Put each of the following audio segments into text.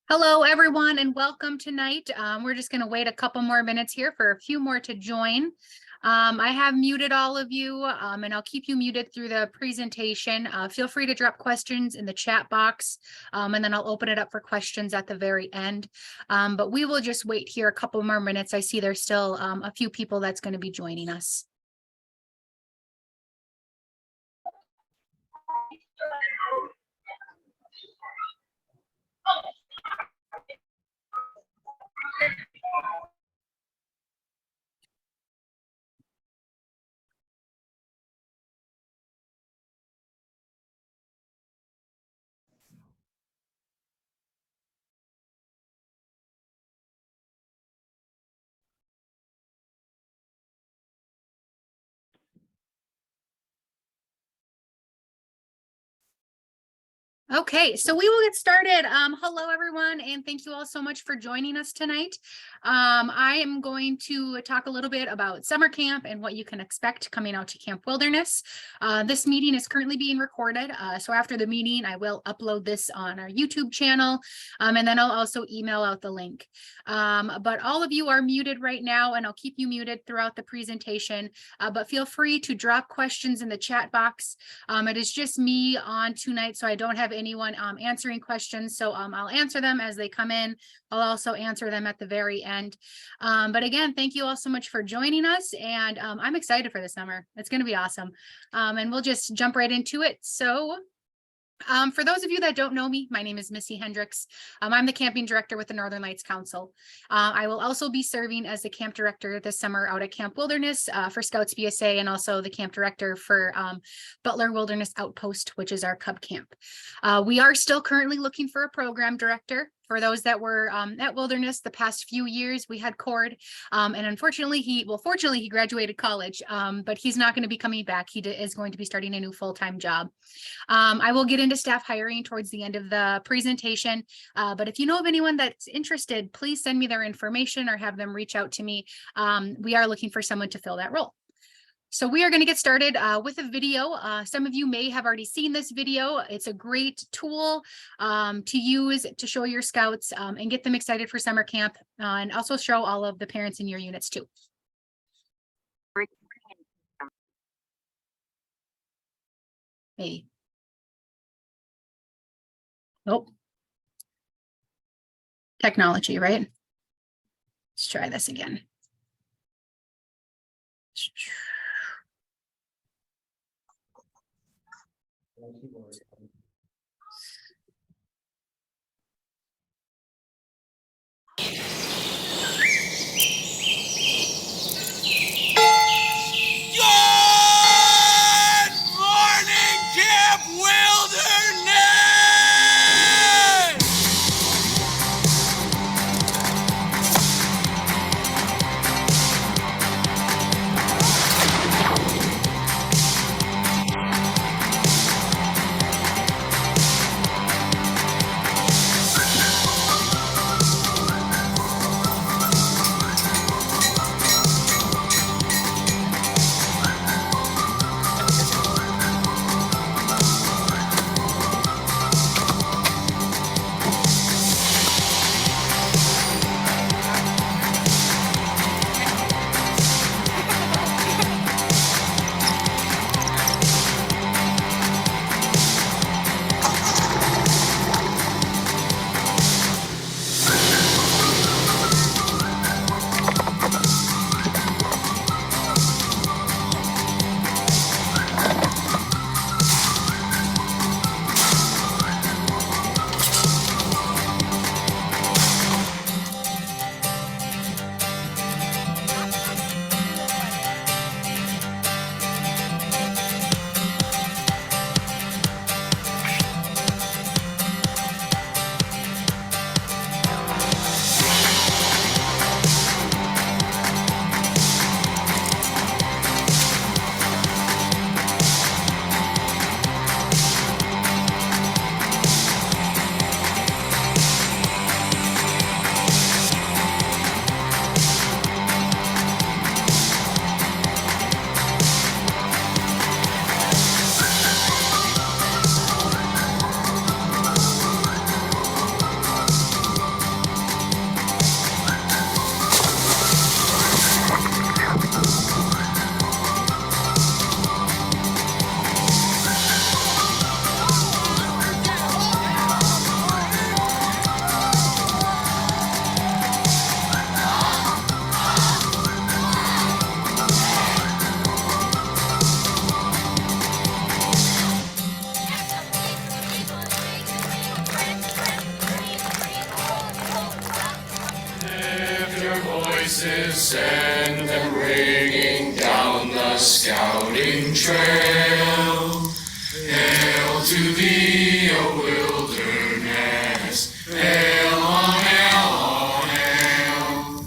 Hello, everyone, and welcome tonight. We're just going to wait a couple more minutes here for a few more to join. I have muted all of you, and I'll keep you muted through the presentation. Feel free to drop questions in the chat box, and then I'll open it up for questions at the very end. But we will just wait here a couple more minutes. I see there's still a few people that's going to be joining us. Okay, so we will get started. Hello, everyone, and thank you all so much for joining us tonight. I am going to talk a little bit about summer camp and what you can expect coming out to Camp Wilderness. This meeting is currently being recorded, so after the meeting, I will upload this on our YouTube channel, and then I'll also email out the link. But all of you are muted right now, and I'll keep you muted throughout the presentation, but feel free to drop questions in the chat box. It is just me on tonight, so I don't have anyone answering questions, so I'll answer them as they come in. I'll also answer them at the very end. But again, thank you all so much for joining us, and I'm excited for the summer. It's going to be awesome, and we'll just jump right into it. So for those of you that don't know me, my name is Missy Hendricks. I'm the camping director with the Northern Lights Council. I will also be serving as the camp director this summer out at Camp Wilderness for Scouts BSA, and also the camp director for Butler Wilderness Outpost, which is our Cub camp. We are still currently looking for a program director. For those that were at Wilderness the past few years, we had Cord, and unfortunately, fortunately, he graduated college, but he's not going to be coming back. He is going to be starting a new full-time job. I will get into staff hiring towards the end of the presentation, but if you know of anyone that's interested, please send me their information or have them reach out to me. We are looking for someone to fill that role. So we are going to get started with a video. Some of you may have already seen this video. It's a great tool to use to show your scouts and get them excited for summer camp, and also show all of the parents in your units too. Hey. Nope. Technology, right? Let's try this again. their voices send them ringing down the scouting trail. Hail to thee, O wilderness, hail on, hail on, hail.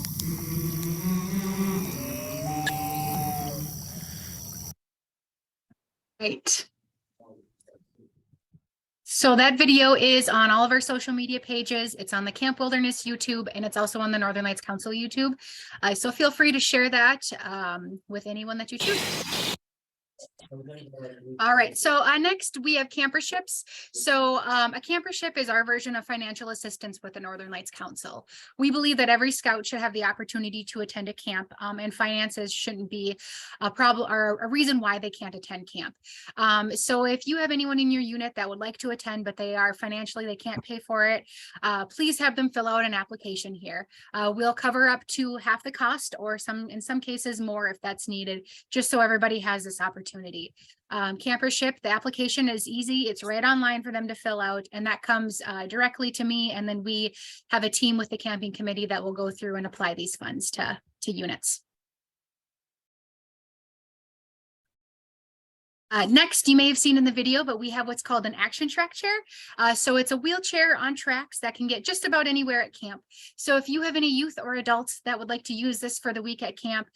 Right. So that video is on all of our social media pages. It's on the Camp Wilderness YouTube, and it's also on the Northern Lights Council YouTube. So feel free to share that with anyone that you choose. All right, so next we have Camperships. So a campership is our version of financial assistance with the Northern Lights Council. We believe that every scout should have the opportunity to attend a camp, and finances shouldn't be a problem or a reason why they can't attend camp. So if you have anyone in your unit that would like to attend, but they can't pay for it, please have them fill out an application here. We'll cover up to half the cost, or in some cases more if that's needed, just so everybody has this opportunity. Campership, the application is easy. It's right online for them to fill out, and that comes directly to me. And then we have a team with the camping committee that will go through and apply these funds to units. Next, you may have seen in the video, but we have what's called an action track chair. So it's a wheelchair on tracks that can get just about anywhere at camp. So if you have any youth or adults that would like to use this for the week at camp,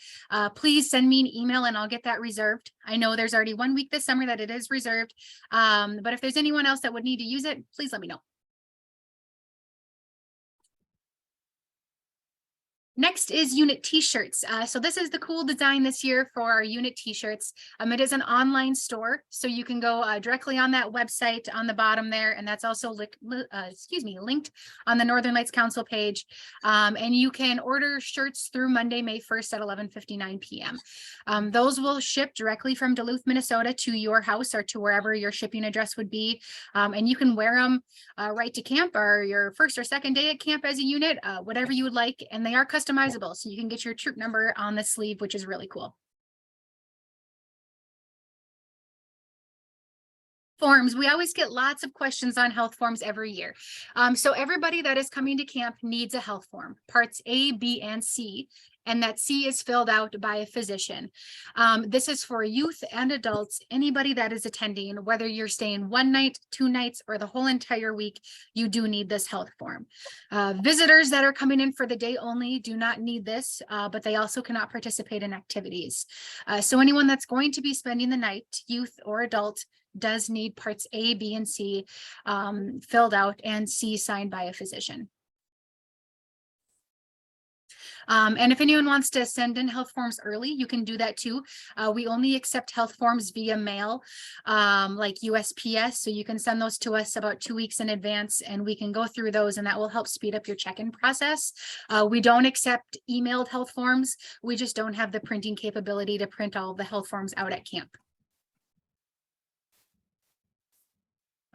please send me an email and I'll get that reserved. I know there's already 1 week this summer that it is reserved, but if there's anyone else that would need to use it, please let me know. Next is unit t-shirts. So this is the cool design this year for our unit t-shirts. It is an online store, so you can go directly on that website on the bottom there, and that's also linked on the Northern Lights Council page. And you can order shirts through Monday, May 1st at 11:59 p.m. Those will ship directly from Duluth, Minnesota to your house or to wherever your shipping address would be. And you can wear them right to camp or your first or second day at camp as a unit, whatever you would like, and they are customizable, so you can get your troop number on the sleeve, which is really cool. Forms, we always get lots of questions on health forms every year. So everybody that is coming to camp needs a health form, parts A, B, and C, and that C is filled out by a physician. This is for youth and adults, anybody that is attending, whether you're staying 1 night, 2 nights, or the whole entire week, you do need this health form. Visitors that are coming in for the day only do not need this, but they also cannot participate in activities. So anyone that's going to be spending the night, youth or adult, does need parts A, B, and C filled out, and C signed by a physician. And if anyone wants to send in health forms early, you can do that too. We only accept health forms via mail, like USPS. So you can send those to us about 2 weeks in advance, and we can go through those, and that will help speed up your check-in process. We don't accept emailed health forms. We just don't have the printing capability to print all the health forms out at camp.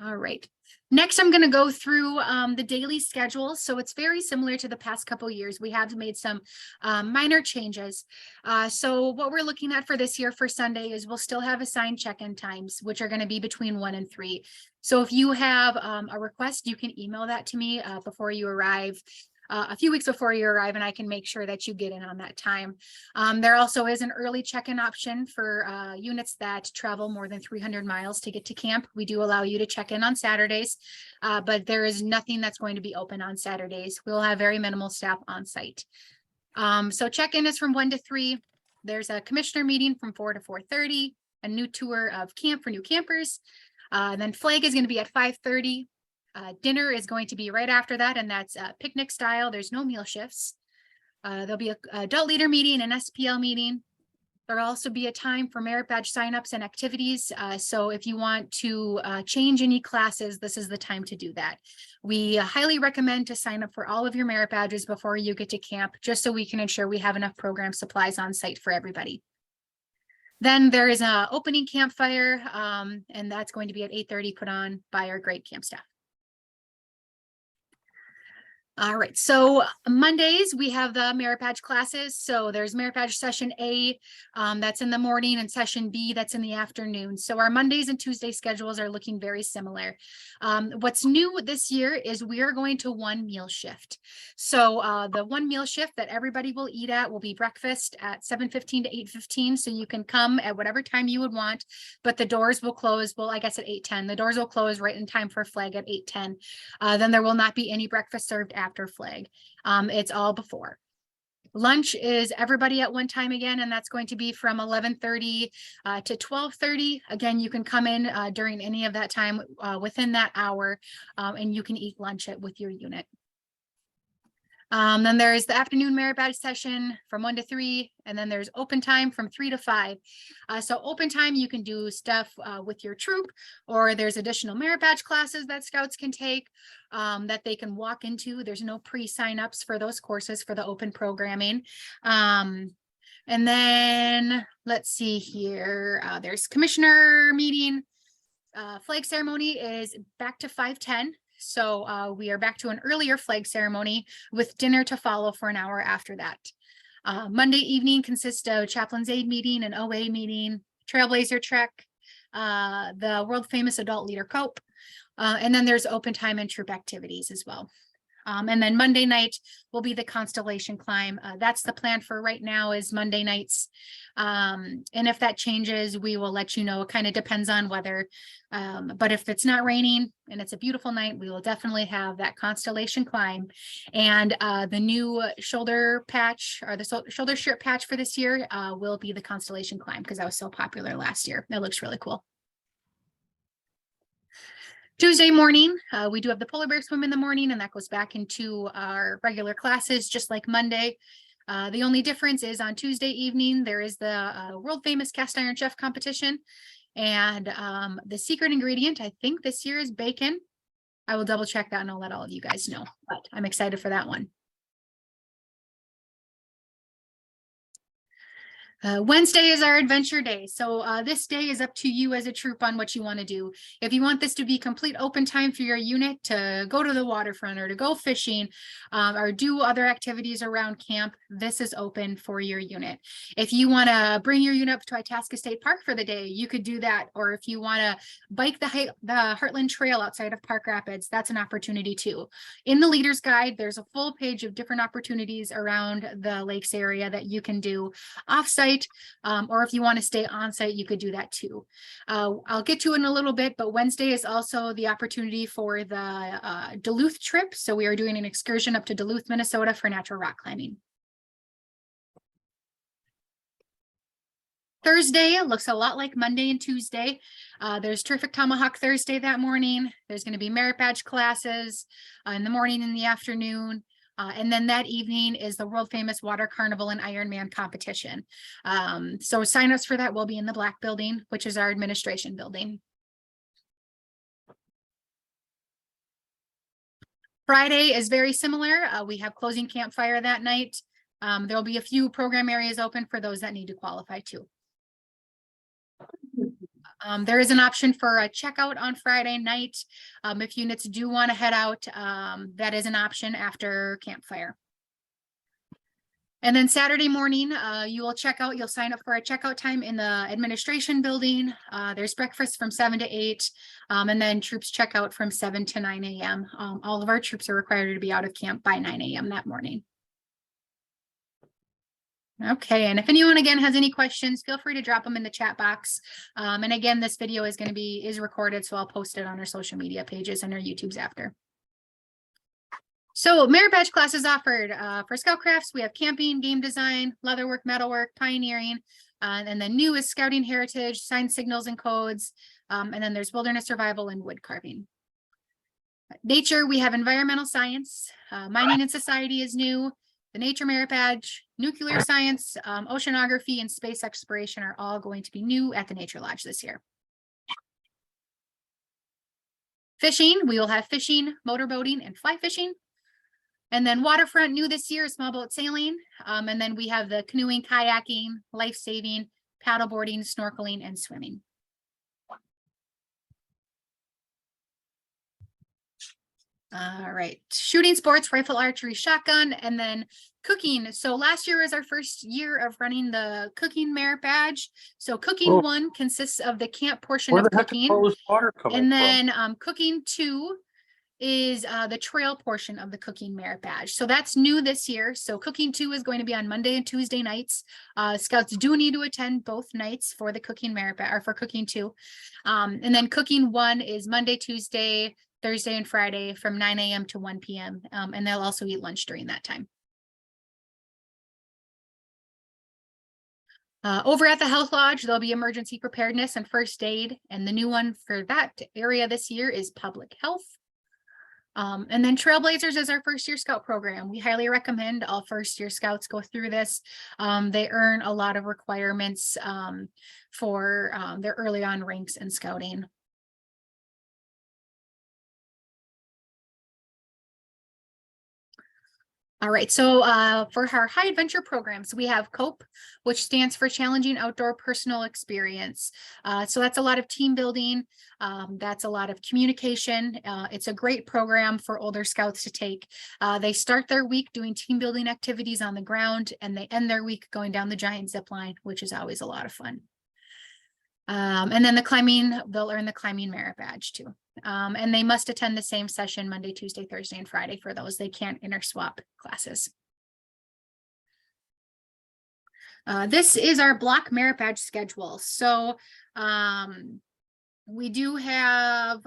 All right. Next, I'm going to go through the daily schedule. So it's very similar to the past couple of years. We have made some minor changes. So what we're looking at for this year for Sunday is we'll still have assigned check-in times, which are going to be between 1 and 3. So if you have a request, you can email that to me before you arrive. A few weeks before you arrive, and I can make sure that you get in on that time. There also is an early check-in option for units that travel more than 300 miles to get to camp. We do allow you to check in on Saturdays, but there is nothing that's going to be open on Saturdays. We'll have very minimal staff on site. So check-in is from 1 to 3. There's a commissioner meeting from 4 to 4:30, a new tour of camp for new campers. Then flag is going to be at 5:30. Dinner is going to be right after that, and that's picnic style. There's no meal shifts. There'll be a adult leader meeting, an SPL meeting. There'll also be a time for merit badge signups and activities. So if you want to change any classes, this is the time to do that. We highly recommend to sign up for all of your merit badges before you get to camp, just so we can ensure we have enough program supplies on site for everybody. Then there is an opening campfire, and that's going to be at 8:30, put on by our great camp staff. All right, so Mondays we have the merit badge classes. So there's merit badge session A, that's in the morning, and session B that's in the afternoon. So our Mondays and Tuesday schedules are looking very similar. What's new this year is we are going to one meal shift. So the one meal shift that everybody will eat at will be breakfast at 7:15 to 8:15. So you can come at whatever time you would want, but the doors will close. Well, I guess at 8:10. The doors will close right in time for flag at 8:10. Then there will not be any breakfast served after flag. It's all before. Lunch is everybody at one time again, and that's going to be from 11:30 to 12:30. Again, you can come in during any of that time within that hour, and you can eat lunch with your unit. Then there's the afternoon merit badge session from 1 to 3, and then there's open time from 3 to 5. So open time, you can do stuff with your troop, or there's additional merit badge classes that scouts can take that they can walk into. There's no pre-sign-ups for those courses for the open programming. And then let's see here, there's commissioner meeting. Flag ceremony is back to 5:10. So we are back to an earlier flag ceremony with dinner to follow for an hour after that. Monday evening consists of chaplain's aid meeting, an OA meeting, trailblazer trek, the world famous adult leader cope, and then there's open time and troop activities as well. And then Monday night will be the constellation climb. That's the plan for right now, is Monday nights. And if that changes, we will let you know. It kind of depends on weather. But if it's not raining and it's a beautiful night, we will definitely have that constellation climb. And the new shoulder patch, or the shoulder strip patch for this year will be the constellation climb, because that was so popular last year. That looks really cool. Tuesday morning, we do have the polar bear swim in the morning, and that goes back into our regular classes, just like Monday. The only difference is on Tuesday evening, there is the world famous cast iron chef competition. And the secret ingredient, I think this year, is bacon. I will double check that and I'll let all of you guys know, but I'm excited for that one. Wednesday is our adventure day. So this day is up to you as a troop on what you want to do. If you want this to be complete open time for your unit to go to the waterfront or to go fishing or do other activities around camp, this is open for your unit. If you want to bring your unit up to Itasca State Park for the day, you could do that. Or if you want to bike the Heartland Trail outside of Park Rapids, that's an opportunity too. In the leader's guide, there's a full page of different opportunities around the lakes area that you can do offsite. Or if you want to stay on site, you could do that too. I'll get to it in a little bit, but Wednesday is also the opportunity for the Duluth trip. So we are doing an excursion up to Duluth, Minnesota for natural rock climbing. Thursday looks a lot like Monday and Tuesday. There's Terrific Tomahawk Thursday that morning. There's going to be merit badge classes in the morning and the afternoon. And then that evening is the world famous water carnival and Ironman competition. So signups for that will be in the Black Building, which is our administration building. Friday is very similar. We have closing campfire that night. There'll be a few program areas open for those that need to qualify too. There is an option for a checkout on Friday night. If units do want to head out, that is an option after campfire. And then Saturday morning, you will check out, you'll sign up for a checkout time in the administration building. There's breakfast from 7 to 8, and then troops check out from 7 to 9 a.m. All of our troops are required to be out of camp by 9 a.m. that morning. Okay, and if anyone again has any questions, feel free to drop them in the chat box. And again, this video is recorded, so I'll post it on our social media pages and our YouTubes after. So merit badge classes offered for Scoutcrafts, we have camping, game design, leatherwork, metalwork, pioneering, and then new is scouting heritage, sign signals and codes, and then there's wilderness survival and wood carving. Nature, we have environmental science, mining and society is new. The nature merit badge, nuclear science, oceanography, and space exploration are all going to be new at the Nature Lodge this year. Fishing, we will have fishing, motorboating, and fly fishing. And then waterfront new this year is small boat sailing. And then we have the canoeing, kayaking, life saving, paddleboarding, snorkeling, and swimming. All right, shooting sports, rifle, archery, shotgun, and then cooking. So last year was our first year of running the cooking merit badge. So cooking Oh. 1 consists of the camp portion Where of the heck is cooking. all this water coming And from? then cooking 2 is the trail portion of the cooking merit badge. So that's new this year. So cooking 2 is going to be on Monday and Tuesday nights. Scouts do need to attend both nights for the cooking merit badge, or for cooking 2. And then cooking 1 is Monday, Tuesday, Thursday, and Friday from 9 a.m. to 1 p.m. And they'll also eat lunch during that time. Over at the Health Lodge, there'll be emergency preparedness and first aid. And the new one for that area this year is public health. And then Trailblazers is our first year scout program. We highly recommend all first year scouts go through this. They earn a lot of requirements for their early on ranks in scouting. All right, so for our high adventure programs, we have COPE, which stands for Challenging Outdoor Personal Experience. So that's a lot of team building. That's a lot of communication. It's a great program for older scouts to take. They start their week doing team building activities on the ground, and they end their week going down the giant zip line, which is always a lot of fun. And then the climbing, they'll earn the climbing merit badge too. And they must attend the same session Monday, Tuesday, Thursday, and Friday for those. They can't interswap classes. This is our block merit badge schedule. So we do have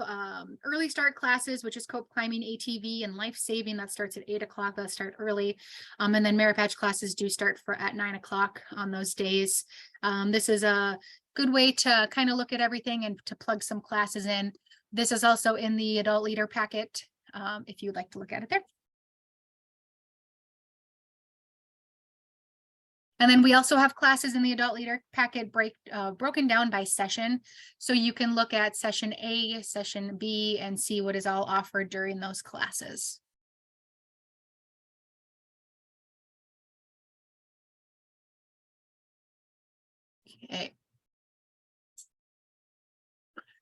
early start classes, which is cope climbing, ATV, and life saving. That starts at 8 o'clock. They'll start early. And then merit badge classes do start at 9 o'clock on those days. This is a good way to kind of look at everything and to plug some classes in. This is also in the adult leader packet, if you'd like to look at it there. And then we also have classes in the adult leader packet broken down by session. So you can look at session A, session B, and see what is all offered during those classes. Okay.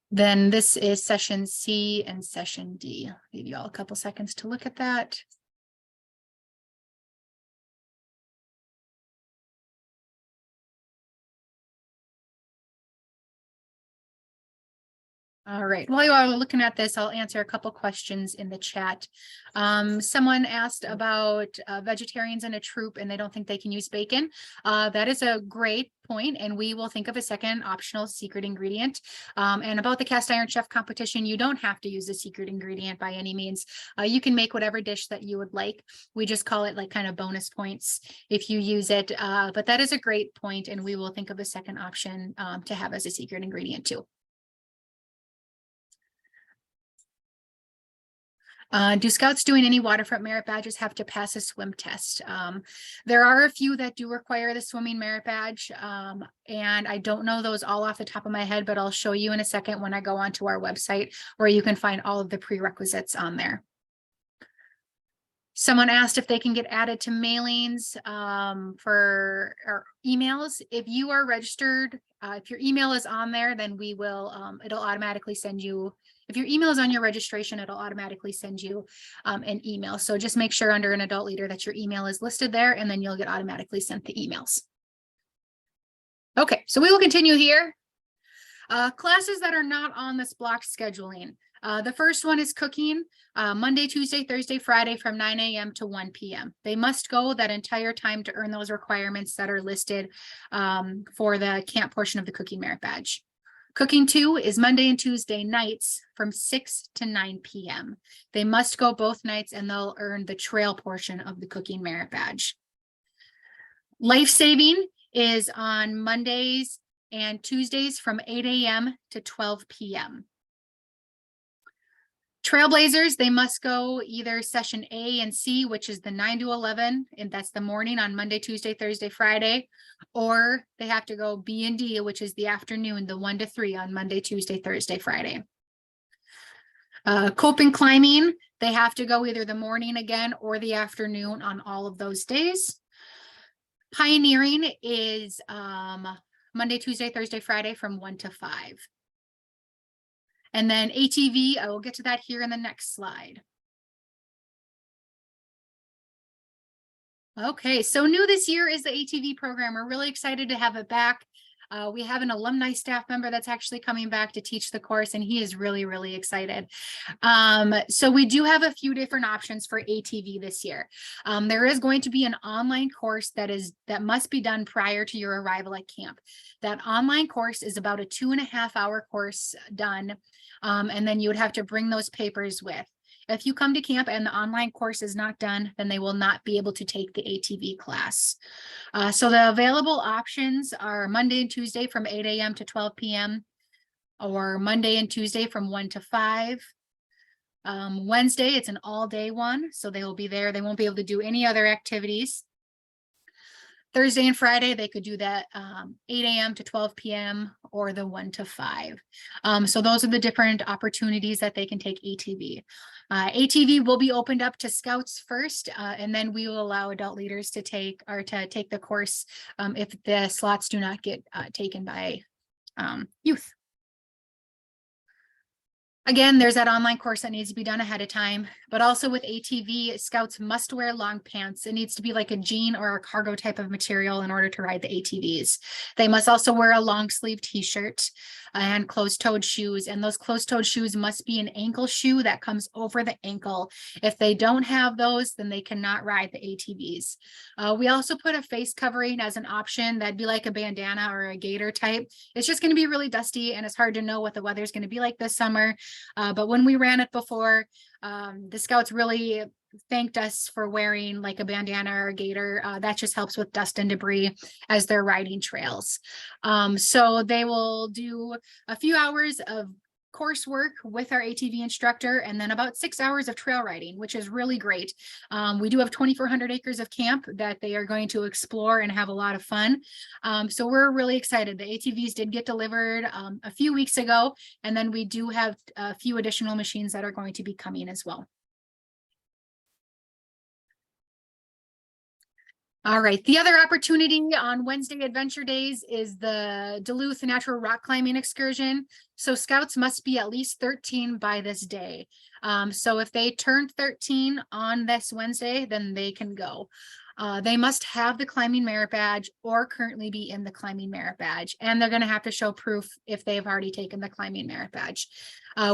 Then this is session C and session D. I'll give you all a couple seconds to look at that. All right, while you are looking at this, I'll answer a couple questions in the chat. Someone asked about vegetarians in a troop and they don't think they can use bacon. That is a great point, and we will think of a second optional secret ingredient. And about the cast iron chef competition, you don't have to use a secret ingredient by any means. You can make whatever dish that you would like. We just call it like kind of bonus points if you use it. But that is a great point, and we will think of a second option to have as a secret ingredient too. Do scouts doing any waterfront merit badges have to pass a swim test? There are a few that do require the swimming merit badge, and I don't know those all off the top of my head, but I'll show you in a second when I go onto our website where you can find all of the prerequisites on there. Someone asked if they can get added to mailings for our emails. If you are registered, if your email is on there, then we will, it'll automatically send you. If your email is on your registration, it'll automatically send you an email. So just make sure under an adult leader that your email is listed there, and then you'll get automatically sent the emails. Okay, so we will continue here. Classes that are not on this block scheduling. The first one is cooking, Monday, Tuesday, Thursday, Friday from 9 a.m. to 1 p.m. They must go that entire time to earn those requirements that are listed for the camp portion of the cooking merit badge. Cooking 2 is Monday and Tuesday nights from 6 to 9 p.m. They must go both nights and they'll earn the trail portion of the cooking merit badge. Life saving is on Mondays and Tuesdays from 8 a.m. to 12 p.m. Trailblazers, they must go either session A and C, which is the 9 to 11, and that's the morning on Monday, Tuesday, Thursday, Friday, or they have to go B and D, which is the afternoon, the 1 to 3 on Monday, Tuesday, Thursday, Friday. Coping climbing, they have to go either the morning again or the afternoon on all of those days. Pioneering is Monday, Tuesday, Thursday, Friday from 1 to 5. And then ATV, I will get to that here in the next slide. Okay, so new this year is the ATV program. We're really excited to have it back. We have an alumni staff member that's actually coming back to teach the course, and he is really, really excited. So we do have a few different options for ATV this year. There is going to be an online course that must be done prior to your arrival at camp. That online course is about a 2.5-hour course done, and then you would have to bring those papers with. If you come to camp and the online course is not done, then they will not be able to take the ATV class. So the available options are Monday and Tuesday from 8 a.m. to 12 p.m. or Monday and Tuesday from 1 to 5. Wednesday, it's an all-day one, so they will be there. They won't be able to do any other activities. Thursday and Friday, they could do that 8 a.m. to 12 p.m. or the 1 to 5. So those are the different opportunities that they can take ATV. ATV will be opened up to scouts first, and then we will allow adult leaders to take the course if the slots do not get taken by youth. Again, there's that online course that needs to be done ahead of time, but also with ATV, scouts must wear long pants. It needs to be like a jean or a cargo type of material in order to ride the ATVs. They must also wear a long sleeve t-shirt and closed-toed shoes, and those closed-toed shoes must be an ankle shoe that comes over the ankle. If they don't have those, then they cannot ride the ATVs. We also put a face covering as an option. That'd be like a bandana or a gaiter type. It's just going to be really dusty, and it's hard to know what the weather's going to be like this summer. But when we ran it before, the scouts really thanked us for wearing like a bandana or a gaiter. That just helps with dust and debris as they're riding trails. So they will do a few hours of coursework with our ATV instructor, and then about 6 hours of trail riding, which is really great. We do have 2,400 acres of camp that they are going to explore and have a lot of fun. So we're really excited. The ATVs did get delivered a few weeks ago, and then we do have a few additional machines that are going to be coming as well. All right, the other opportunity on Wednesday Adventure Days is the Duluth Natural Rock Climbing Excursion. So scouts must be at least 13 by this day. So if they turned 13 on this Wednesday, then they can go. They must have the climbing merit badge or currently be in the climbing merit badge. And they're going to have to show proof if they've already taken the climbing merit badge.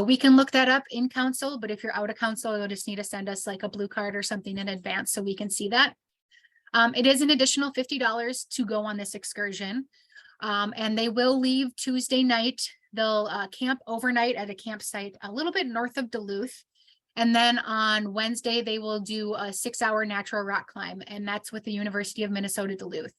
We can look that up in council, but if you're out of council, you'll just need to send us like a blue card or something in advance so we can see that. It is an additional $50 to go on this excursion, and they will leave Tuesday night. They'll camp overnight at a campsite a little bit north of Duluth. And then on Wednesday, they will do a 6-hour natural rock climb, and that's with the University of Minnesota Duluth.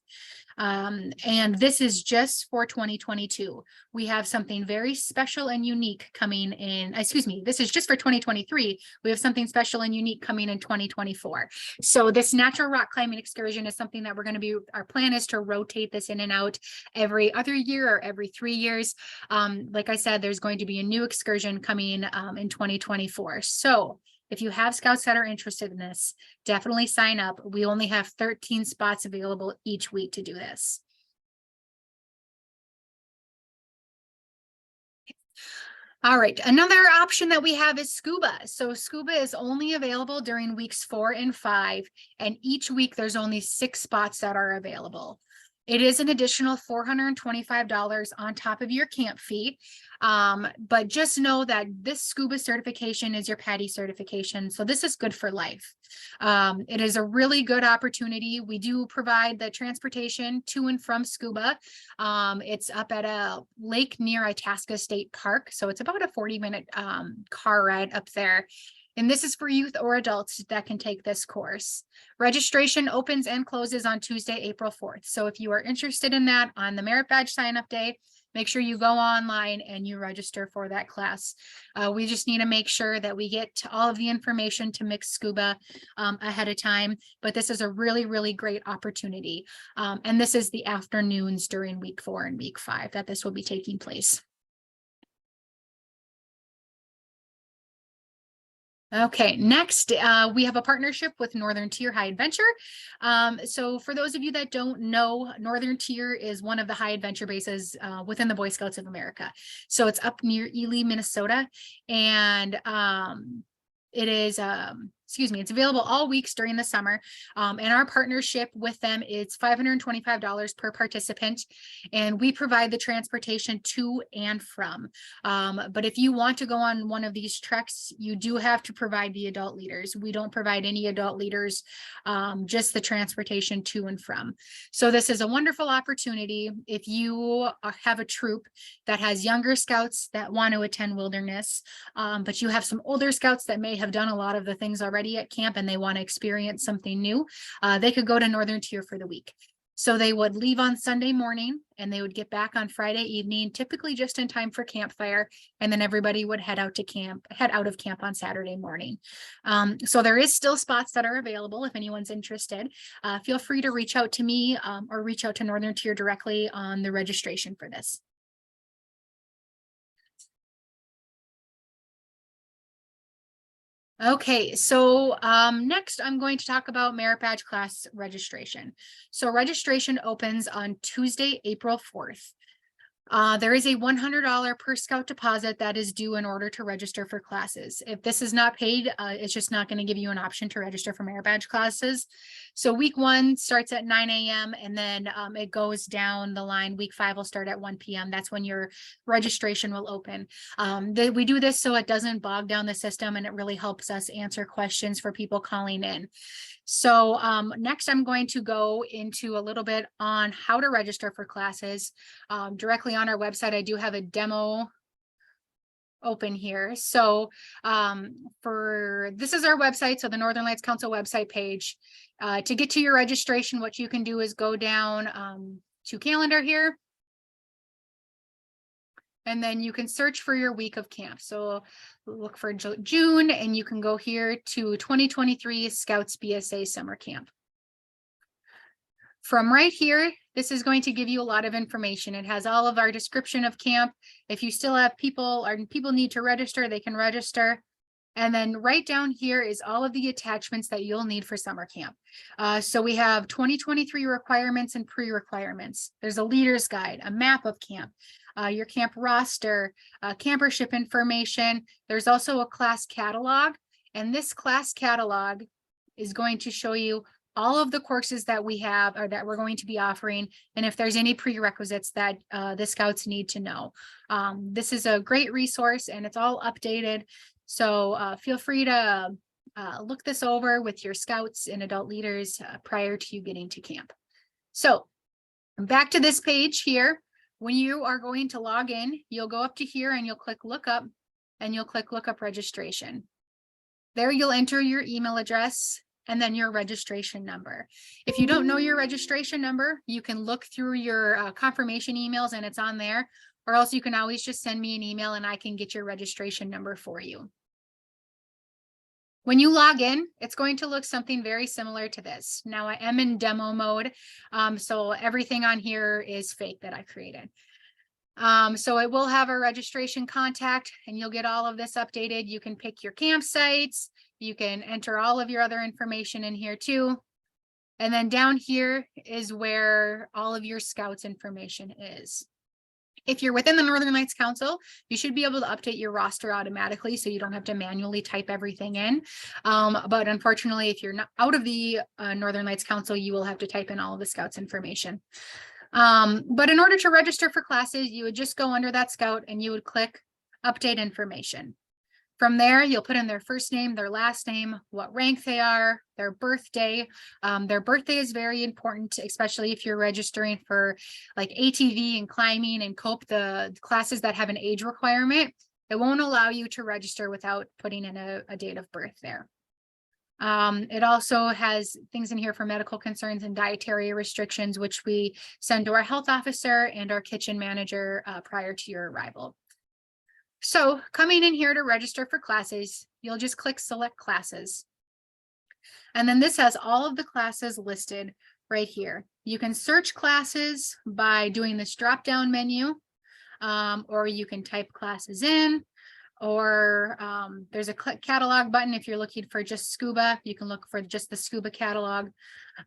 And this is just for 2022. We have something very special and unique coming in, excuse me, this is just for 2023. We have something special and unique coming in 2024. So this natural rock climbing excursion is something that we're going to be, our plan is to rotate this in and out every other year or every 3 years. Like I said, there's going to be a new excursion coming in 2024. So if you have scouts that are interested in this, definitely sign up. We only have 13 spots available each week to do this. All right, another option that we have is Scuba. So Scuba is only available during weeks 4 and 5, and each week there's only 6 spots that are available. It is an additional $425 on top of your camp fee. But just know that this Scuba certification is your PADI certification. So this is good for life. It is a really good opportunity. We do provide the transportation to and from Scuba. It's up at a lake near Itasca State Park. So it's about a 40-minute car ride up there. And this is for youth or adults that can take this course. Registration opens and closes on Tuesday, April 4th. So if you are interested in that on the merit badge sign-up day, make sure you go online and you register for that class. We just need to make sure that we get all of the information to mix Scuba ahead of time. But this is a really, really great opportunity. And this is the afternoons during week 4 and week 5 that this will be taking place. Okay, next we have a partnership with Northern Tier High Adventure. So for those of you that don't know, Northern Tier is one of the high adventure bases within the Boy Scouts of America. So it's up near Ely, Minnesota, and it is it's available all weeks during the summer. And our partnership with them is $525 per participant. And we provide the transportation to and from. But if you want to go on one of these treks, you do have to provide the adult leaders. We don't provide any adult leaders, just the transportation to and from. So this is a wonderful opportunity if you have a troop that has younger scouts that want to attend wilderness, but you have some older scouts that may have done a lot of the things already at camp and they want to experience something new. They could go to Northern Tier for the week. So they would leave on Sunday morning and they would get back on Friday evening, typically just in time for campfire. And then everybody would head out of camp on Saturday morning. So there is still spots that are available if anyone's interested. Feel free to reach out to me or reach out to Northern Tier directly on the registration for this. Okay, so next I'm going to talk about merit badge class registration. So registration opens on Tuesday, April 4th. There is a $100 per scout deposit that is due in order to register for classes. If this is not paid, it's just not going to give you an option to register for merit badge classes. So week 1 starts at 9 a.m. and then it goes down the line. Week 5 will start at 1 p.m. That's when your registration will open. We do this so it doesn't bog down the system and it really helps us answer questions for people calling in. So next I'm going to go into a little bit on how to register for classes. Directly on our website, I do have a demo open here. So this is our website, so the Northern Lights Council website page. To get to your registration, what you can do is go down to calendar here. And then you can search for your week of camp. So look for June and you can go here to 2023 Scouts BSA Summer Camp. From right here, this is going to give you a lot of information. It has all of our description of camp. If you still have people need to register, they can register. And then right down here is all of the attachments that you'll need for summer camp. So we have 2023 requirements and pre-requirements. There's a leader's guide, a map of camp, your camp roster, campership information. There's also a class catalog, and this class catalog is going to show you all of the courses that we have or that we're going to be offering, and if there's any prerequisites that the scouts need to know. This is a great resource and it's all updated. So feel free to look this over with your scouts and adult leaders prior to you getting to camp. So back to this page here. When you are going to log in, you'll go up to here and you'll click lookup and you'll click lookup registration. There you'll enter your email address and then your registration number. If you don't know your registration number, you can look through your confirmation emails and it's on there, or else you can always just send me an email and I can get your registration number for you. When you log in, it's going to look something very similar to this. Now I am in demo mode, so everything on here is fake that I created. So it will have a registration contact and you'll get all of this updated. You can pick your campsites. You can enter all of your other information in here too. And then down here is where all of your scouts information is. If you're within the Northern Lights Council, you should be able to update your roster automatically so you don't have to manually type everything in. But unfortunately, if you're not out of the Northern Lights Council, you will have to type in all of the scouts information. But in order to register for classes, you would just go under that scout and you would click update information. From there, you'll put in their first name, their last name, what rank they are, their birthday. Their birthday is very important, especially if you're registering for like ATV and climbing and COPE, the classes that have an age requirement. It won't allow you to register without putting in a date of birth there. It also has things in here for medical concerns and dietary restrictions, which we send to our health officer and our kitchen manager prior to your arrival. So coming in here to register for classes, you'll just click select classes. And then this has all of the classes listed right here. You can search classes by doing this drop down menu, or you can type classes in, or there's a catalog button. If you're looking for just scuba, you can look for just the scuba catalog.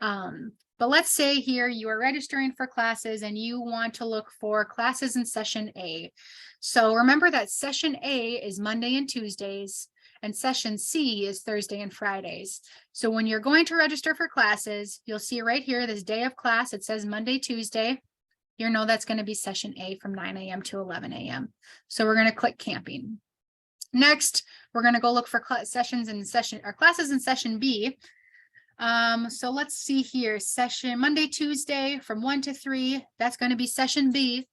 But let's say here you are registering for classes and you want to look for classes in session A. So remember that session A is Monday and Tuesdays, and session C is Thursday and Fridays. So when you're going to register for classes, you'll see right here, this day of class, it says Monday, Tuesday. You know that's going to be session A from 9 a.m. to 11 a.m. So we're going to click camping. Next, we're going to go look for classes in session B. So let's see here, Monday, Tuesday from 1 to 3, that's going to be session B.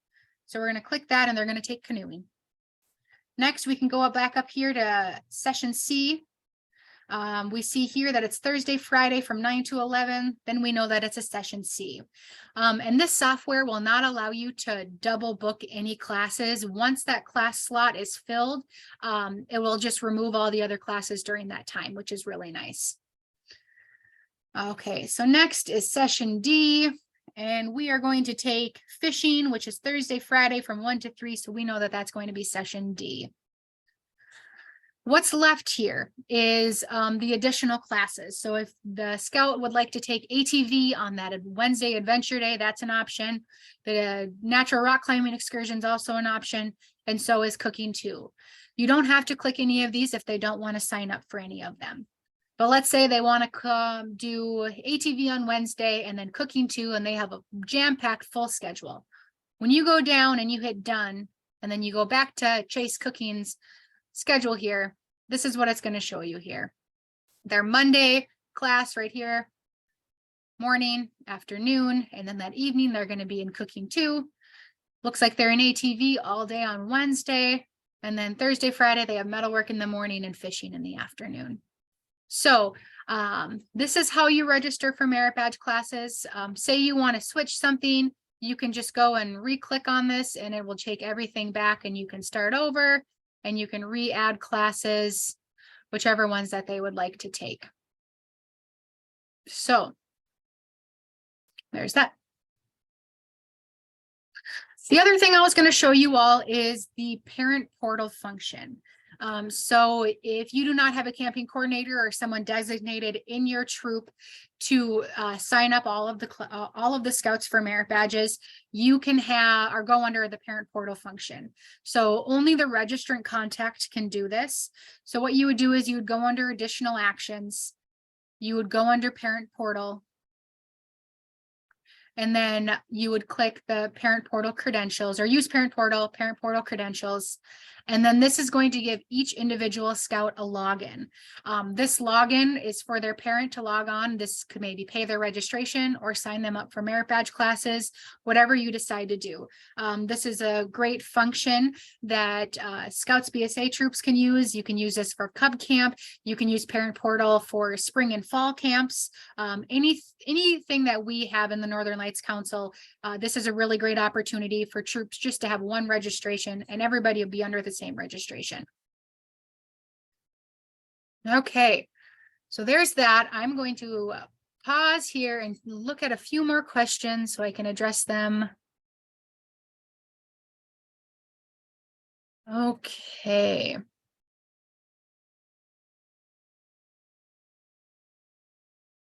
So we're going to click that and they're going to take canoeing. Next, we can go back up here to session C. We see here that it's Thursday, Friday from 9 to 11. Then we know that it's a session C. And this software will not allow you to double book any classes. Once that class slot is filled, it will just remove all the other classes during that time, which is really nice. Okay, so next is session D. And we are going to take fishing, which is Thursday, Friday from 1 to 3. So we know that that's going to be session D. What's left here is the additional classes. So if the scout would like to take ATV on that Wednesday adventure day, that's an option. The natural rock climbing excursion is also an option. And so is cooking too. You don't have to click any of these if they don't want to sign up for any of them. But let's say they want to come do ATV on Wednesday and then cooking too, and they have a jam-packed full schedule. When you go down and you hit done, and then you go back to Chase Cooking's schedule here, this is what it's going to show you here. Their Monday class right here, morning, afternoon, and then that evening they're going to be in cooking too. Looks like they're in ATV all day on Wednesday, and then Thursday, Friday, they have metalwork in the morning and fishing in the afternoon. So this is how you register for merit badge classes. Say you want to switch something, you can just go and re-click on this and it will take everything back and you can start over and you can re-add classes, whichever ones that they would like to take. So there's that. The other thing I was going to show you all is the parent portal function. So if you do not have a camping coordinator or someone designated in your troop to sign up all of the scouts for merit badges, you can have or go under the parent portal function. So only the registrant contact can do this. So what you would do is you would go under additional actions, you would go under parent portal, and then you would click the parent portal credentials or use parent portal credentials. And then this is going to give each individual scout a login. This login is for their parent to log on. This could maybe pay their registration or sign them up for merit badge classes, whatever you decide to do. This is a great function that Scouts BSA troops can use. You can use this for Cub Camp. You can use parent portal for spring and fall camps. Anything that we have in the Northern Lights Council, this is a really great opportunity for troops just to have one registration and everybody will be under the same registration. Okay, so there's that. I'm going to pause here and look at a few more questions so I can address them. Okay.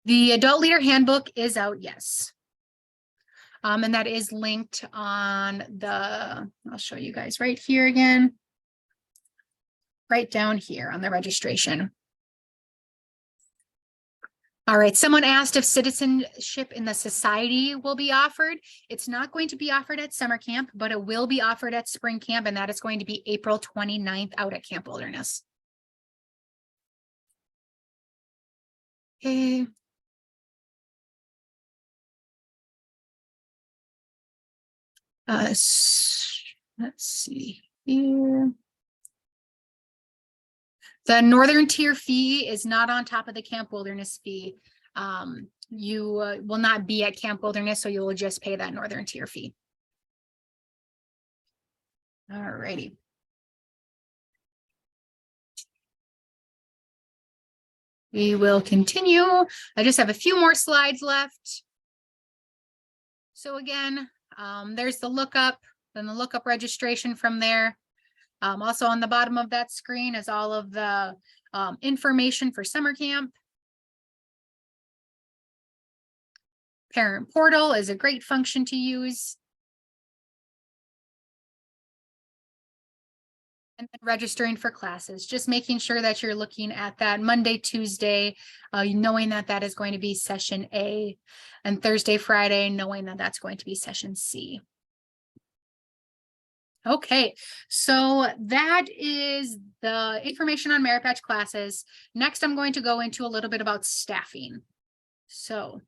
The Adult Leader Handbook is out, yes. And that is linked on the, I'll show you guys right here again. Right down here on the registration. All right, someone asked if citizenship in the society will be offered. It's not going to be offered at summer camp, but it will be offered at spring camp, and that is going to be April 29th out at Camp Wilderness. Okay. Let's see here. The Northern Tier fee is not on top of the Camp Wilderness fee. You will not be at Camp Wilderness, so you will just pay that Northern Tier fee. All righty. We will continue. I just have a few more slides left. So again, there's the lookup, then the lookup registration from there. Also on the bottom of that screen is all of the information for summer camp. Parent portal is a great function to use. And then registering for classes, just making sure that you're looking at that Monday, Tuesday, knowing that that is going to be session A, and Thursday, Friday, knowing that that's going to be session C. Okay, so that is the information on Merit Badge classes. Next, I'm going to go into a little bit about staffing. So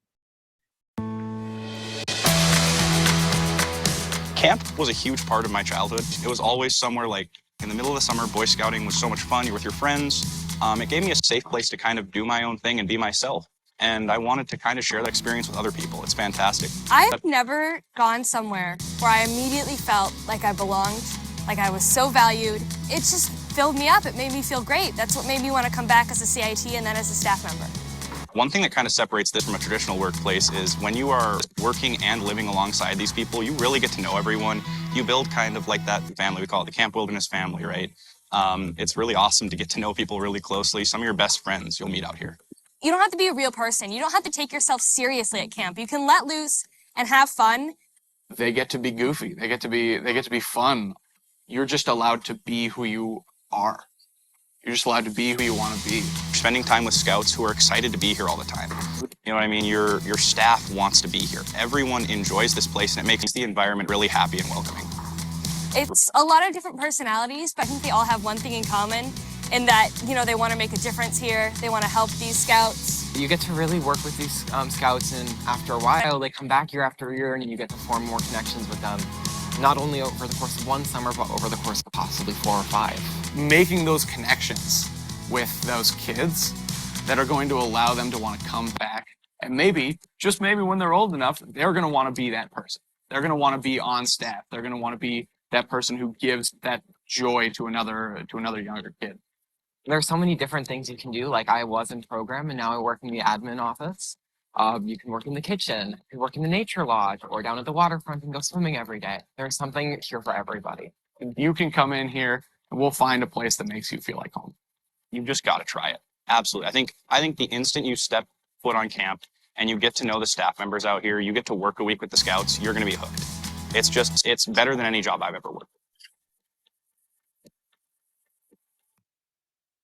camp was a huge part of my childhood. It was always somewhere like in the middle of the summer. Boy Scouting was so much fun. You're with your friends. It gave me a safe place to kind of do my own thing and be myself. And I wanted to kind of share that experience with other people. It's fantastic. I've never gone somewhere where I immediately felt like I belonged, like I was so valued. It just filled me up. It made me feel great. That's what made me want to come back as a CIT and then as a staff member. One thing that kind of separates this from a traditional workplace is when you are working and living alongside these people, you really get to know everyone. You build kind of like that family. We call it the Camp Wilderness family, right? It's really awesome to get to know people really closely. Some of your best friends you'll meet out here. You don't have to be a real person. You don't have to take yourself seriously at camp. You can let loose and have fun. They get to be goofy. They get to be fun. You're just allowed to be who you are. You're just allowed to be who you want to be. Spending time with scouts who are excited to be here all the time. You know what I mean? Your staff wants to be here. Everyone enjoys this place, and it makes the environment really happy and welcoming. It's a lot of different personalities, but I think they all have one thing in common, in that, you know, they want to make a difference here. They want to help these scouts. You get to really work with these scouts, and after a while, they come back year after year, and you get to form more connections with them, not only over the course of one summer, but over the course of possibly 4 or 5. Making those connections with those kids that are going to allow them to want to come back, and maybe, just maybe when they're old enough, they're going to want to be that person. They're going to want to be on staff. They're going to want to be that person who gives that joy to another younger kid. There are so many different things you can do. Like I was in program, and now I work in the admin office. You can work in the kitchen, you can work in the nature lodge, or down at the waterfront and go swimming every day. There's something here for everybody. You can come in here, and we'll find a place that makes you feel like home. You've just got to try it. Absolutely. I think the instant you step foot on camp and you get to know the staff members out here, you get to work a week with the scouts, you're going to be hooked. It's better than any job I've ever worked.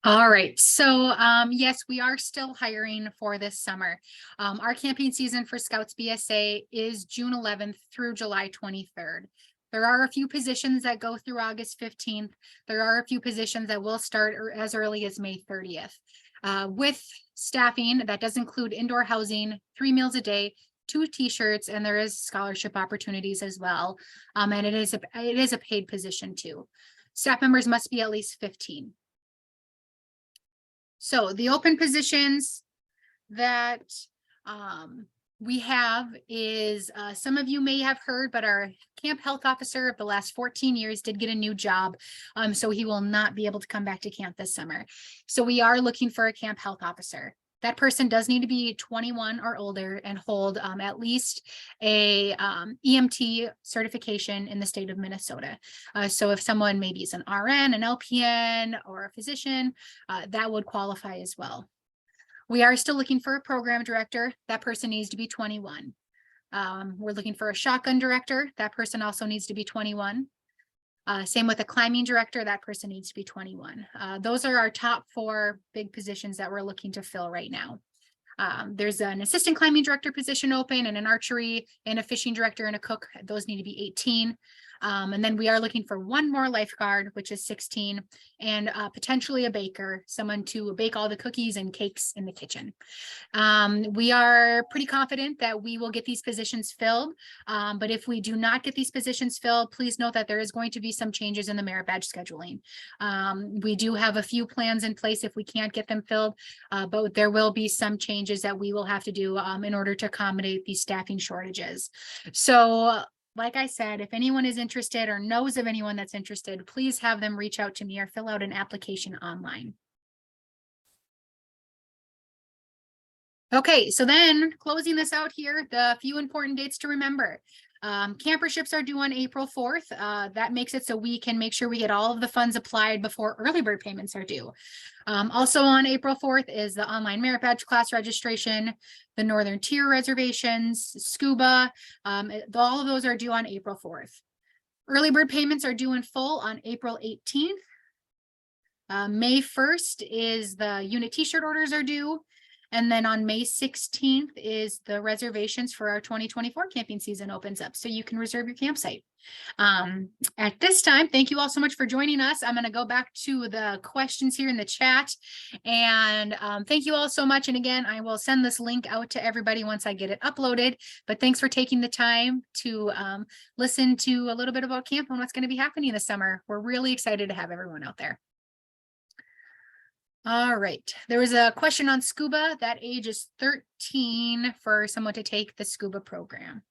all right, so yes, we are still hiring for this summer. Our camping season for Scouts BSA is June 11th through July 23rd. There are a few positions that go through August 15th. There are a few positions that will start as early as May 30th. With staffing, that does include indoor housing, 3 meals a day, 2 t-shirts, and there is scholarship opportunities as well. And it is a paid position too. Staff members must be at least 15. So the open positions that we have is, some of you may have heard, but our camp health officer of the last 14 years did get a new job. So he will not be able to come back to camp this summer. So we are looking for a camp health officer. That person does need to be 21 or older and hold at least a EMT certification in the state of Minnesota. So if someone maybe is an RN, an LPN, or a physician, that would qualify as well. We are still looking for a program director. That person needs to be 21. We're looking for a shotgun director. That person also needs to be 21. Same with a climbing director, that person needs to be 21. Those are our top 4 big positions that we're looking to fill right now. There's an assistant climbing director position open, and an archery and a fishing director and a cook. Those need to be 18. And then we are looking for 1 more lifeguard, which is 16, and potentially a baker, someone to bake all the cookies and cakes in the kitchen. We are pretty confident that we will get these positions filled. But if we do not get these positions filled, please note that there is going to be some changes in the merit badge scheduling. We do have a few plans in place if we can't get them filled, but there will be some changes that we will have to do in order to accommodate these staffing shortages. So like I said, if anyone is interested or knows of anyone that's interested, please have them reach out to me or fill out an application online. Okay, so then closing this out here, the few important dates to remember. Camperships are due on April 4th. That makes it so we can make sure we get all of the funds applied before early bird payments are due. Also on April 4th is the online merit badge class registration, the Northern Tier reservations, Scuba. All of those are due on April 4th. Early bird payments are due in full on April 18th. May 1st is the unit t-shirt orders are due. And then on May 16th is the reservations for our 2024 camping season opens up. So you can reserve your campsite. At this time, thank you all so much for joining us. I'm going to go back to the questions here in the chat. And thank you all so much. And again, I will send this link out to everybody once I get it uploaded. But thanks for taking the time to listen to a little bit about camp and what's going to be happening this summer. We're really excited to have everyone out there. All right, there was a question on scuba. That age is 13 for someone to take the scuba program.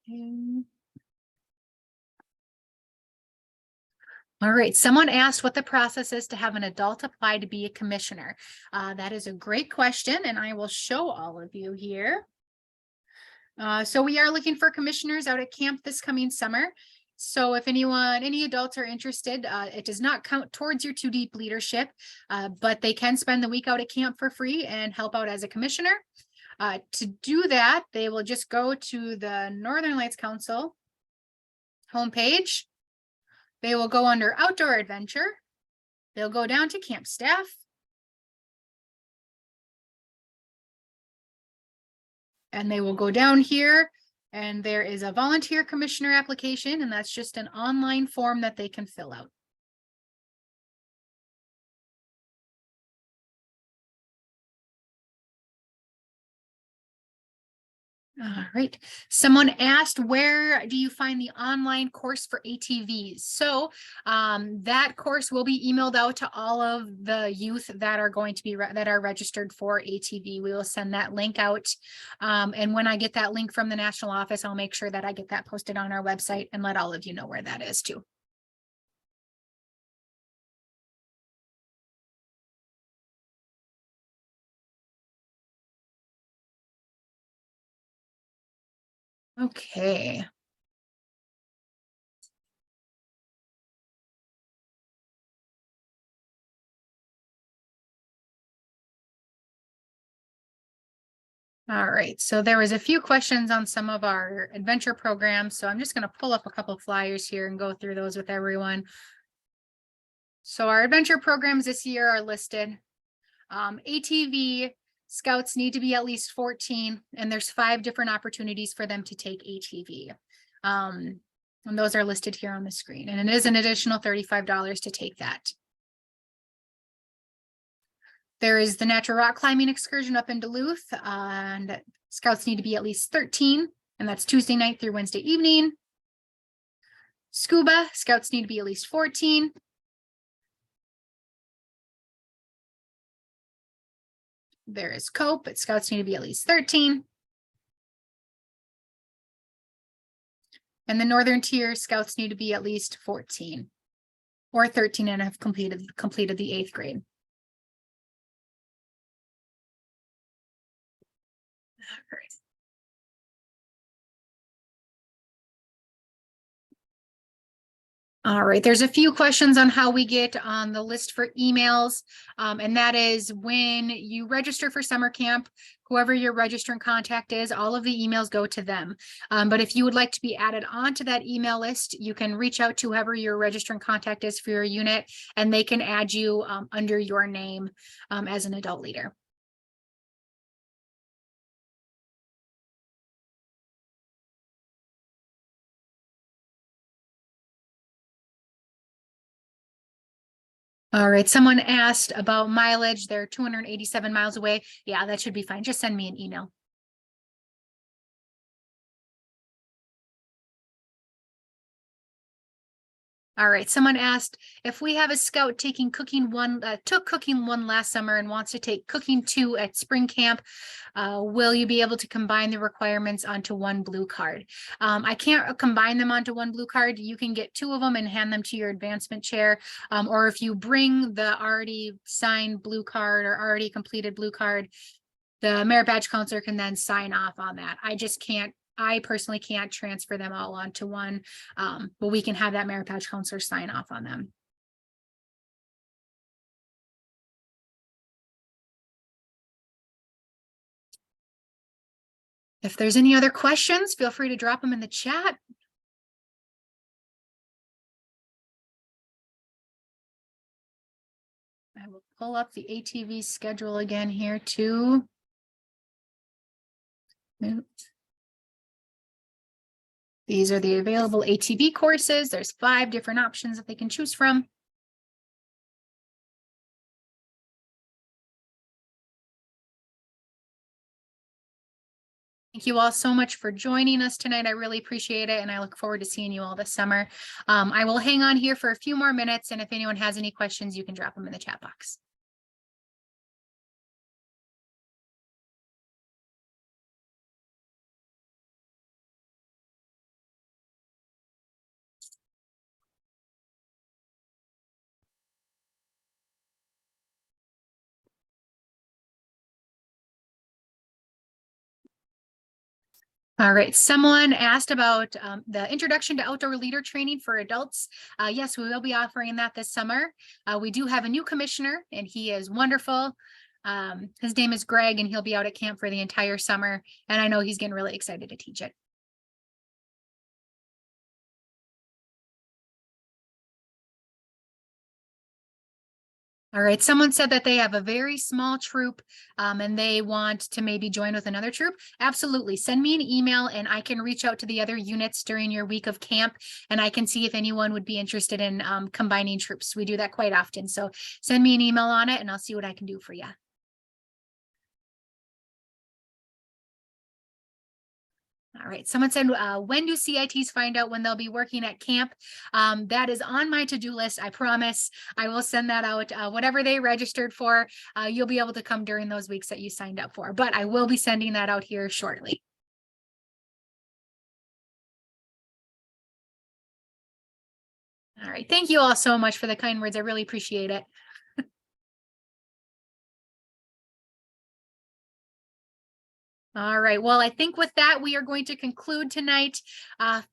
Okay. All right, someone asked what the process is to have an adult apply to be a commissioner. That is a great question, and I will show all of you here. So we are looking for commissioners out at camp this coming summer. So if any adults are interested, it does not count towards your 2 deep leadership, but they can spend the week out at camp for free and help out as a commissioner. To do that, they will just go to the Northern Lights Council homepage. They will go under outdoor adventure. They'll go down to camp staff. And they will go down here and there is a volunteer commissioner application, and that's just an online form that they can fill out. All right. Someone asked, where do you find the online course for ATVs? So that course will be emailed out to all of the youth that are going to be that are registered for ATV. We will send that link out. And when I get that link from the national office, I'll make sure that I get that posted on our website and let all of you know where that is too. Okay. All right, so there was a few questions on some of our adventure programs. So I'm just going to pull up a couple of flyers here and go through those with everyone. So our adventure programs this year are listed. ATV scouts need to be at least 14, and there's 5 different opportunities for them to take ATV. And those are listed here on the screen, and it is an additional $35 to take that. There is the natural rock climbing excursion up in Duluth, and scouts need to be at least 13, and that's Tuesday night through Wednesday evening. Scuba, scouts need to be at least 14. There is Cope, but scouts need to be at least 13. And the Northern Tier, scouts need to be at least 14 or 13 and have completed the 8th grade. All right, there's a few questions on how we get on the list for emails, and that is when you register for summer camp, whoever your registrant contact is, all of the emails go to them. But if you would like to be added onto that email list, you can reach out to whoever your registrant contact is for your unit, and they can add you under your name as an adult leader. All right, someone asked about mileage. They're 287 miles away. Yeah, that should be fine. Just send me an email. All right, someone asked if we have a scout taking cooking one, took cooking 1 last summer and wants to take cooking 2 at spring camp, will you be able to combine the requirements onto 1 blue card? I can't combine them onto 1 blue card. You can get 2 of them and hand them to your advancement chair. Or if you bring the already signed blue card or already completed blue card, the merit badge counselor can then sign off on that. I personally can't transfer them all onto 1, but we can have that merit badge counselor sign off on them. If there's any other questions, feel free to drop them in the chat. I will pull up the ATV schedule again here too. These are the available ATV courses. There's 5 different options that they can choose from. Thank you all so much for joining us tonight. I really appreciate it, and I look forward to seeing you all this summer. I will hang on here for a few more minutes, and if anyone has any questions, you can drop them in the chat box. All right, someone asked about the introduction to outdoor leader training for adults. Yes, we will be offering that this summer. We do have a new commissioner, and he is wonderful. His name is Greg, and he'll be out at camp for the entire summer. And I know he's getting really excited to teach it. All right, someone said that they have a very small troop and they want to maybe join with another troop. Absolutely. Send me an email and I can reach out to the other units during your week of camp, and I can see if anyone would be interested in combining troops. We do that quite often. So send me an email on it and I'll see what I can do for you. All right, someone said, when do CITs find out when they'll be working at camp? That is on my to-do list. I promise I will send that out. Whatever they registered for, you'll be able to come during those weeks that you signed up for, but I will be sending that out here shortly. All right, thank you all so much for the kind words. I really appreciate it. All right. Well, I think with that, we are going to conclude tonight.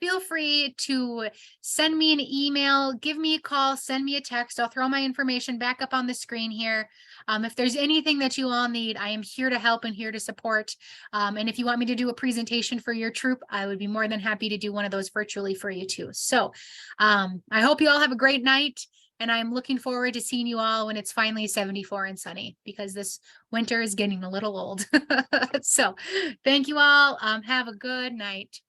Feel free to send me an email, give me a call, send me a text. I'll throw my information back up on the screen here. If there's anything that you all need, I am here to help and here to support. And if you want me to do a presentation for your troop, I would be more than happy to do one of those virtually for you too. So I hope you all have a great night. And I'm looking forward to seeing you all when it's finally 74 and sunny, because this winter is getting a little old. So thank you all. Have a good night.